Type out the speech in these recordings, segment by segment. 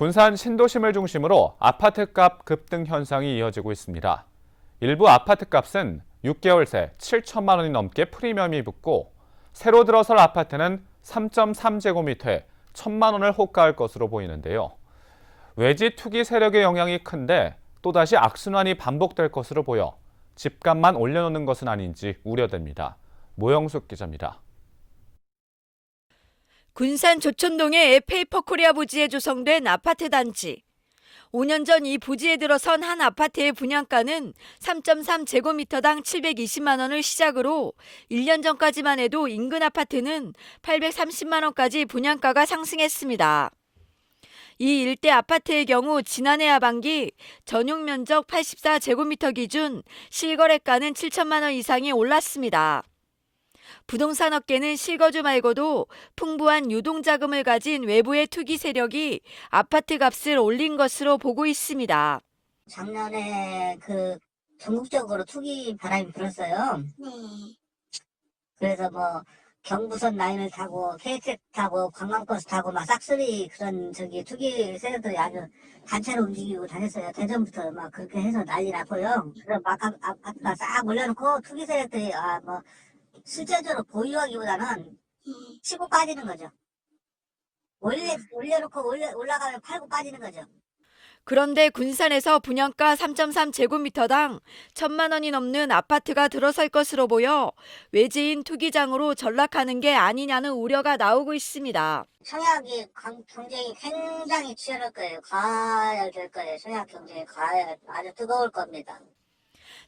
군산 신도심을 중심으로 아파트값 급등 현상이 이어지고 있습니다. 일부 아파트값은 6개월 새 7천만 원이 넘게 프리미엄이 붙고 새로 들어설 아파트는 3.3제곱미터에 1천만 원을 호가할 것으로 보이는데요. 외지 투기 세력의 영향이 큰데 또다시 악순환이 반복될 것으로 보여 집값만 올려놓는 것은 아닌지 우려됩니다. 모영숙 기자입니다. 군산 조촌동의 에페이퍼코리아 부지에 조성된 아파트 단지. 5년 전 이 부지에 들어선 한 아파트의 분양가는 3.3제곱미터당 720만 원을 시작으로 1년 전까지만 해도 인근 아파트는 830만 원까지 분양가가 상승했습니다. 이 일대 아파트의 경우 지난해 하반기 전용 면적 84제곱미터 기준 실거래가는 7천만 원 이상이 올랐습니다. 부동산 업계는 실거주 말고도 풍부한 유동자금을 가진 외부의 투기 세력이 아파트 값을 올린 것으로 보고 있습니다. 작년에 전국적으로 투기 바람이 불었어요. 네. 그래서 경부선 라인을 타고 KTX 타고 관광버스 타고 막 싹쓸이 그런 투기 세력들이 아주 단체로 움직이고 다녔어요. 대전부터 막 그렇게 해서 난리 났고요. 그래서 막 아파트가 싹 올려놓고 투기 세력들이 실제적으로 보유하기보다는 치고 빠지는 거죠. 올려놓고 올라가면 팔고 빠지는 거죠. 그런데 군산에서 분양가 3.3제곱미터당 1천만 원이 넘는 아파트가 들어설 것으로 보여 외지인 투기장으로 전락하는 게 아니냐는 우려가 나오고 있습니다. 청약이 경쟁이 굉장히 치열할 거예요. 과열될 거예요. 청약 경쟁이 아주 뜨거울 겁니다.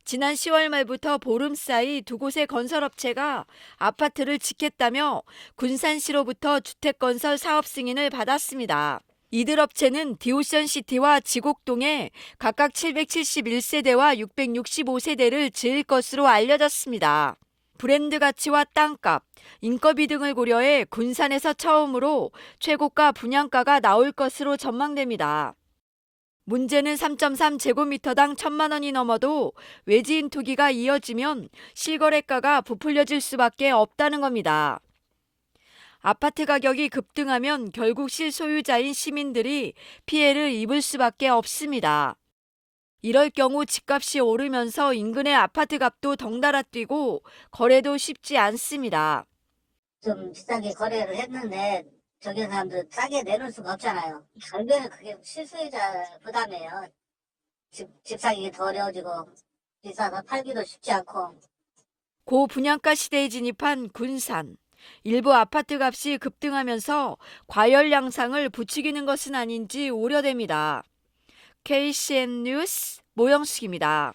지난 10월 말부터 보름 사이 두 곳의 건설업체가 아파트를 짓겠다며 군산시로부터 주택건설 사업 승인을 받았습니다. 이들 업체는 디오션시티와 지곡동에 각각 771세대와 665세대를 지을 것으로 알려졌습니다. 브랜드 가치와 땅값, 인건비 등을 고려해 군산에서 처음으로 최고가 분양가가 나올 것으로 전망됩니다. 문제는 3.3제곱미터당 1천만 원이 넘어도 외지인 투기가 이어지면 실거래가가 부풀려질 수밖에 없다는 겁니다. 아파트 가격이 급등하면 결국 실소유자인 시민들이 피해를 입을 수밖에 없습니다. 이럴 경우 집값이 오르면서 인근의 아파트 값도 덩달아 뛰고 거래도 쉽지 않습니다. 좀 비싸게 거래를 했는데 저기 사람들 싸게 내놓을 수가 없잖아요. 결국에는 그게 실수요자 부담이에요. 집 사기 더 어려워지고 비싸서 팔기도 쉽지 않고. 고분양가 시대에 진입한 군산. 일부 아파트 값이 급등하면서 과열 양상을 부추기는 것은 아닌지 우려됩니다. KCN 뉴스 모영숙입니다.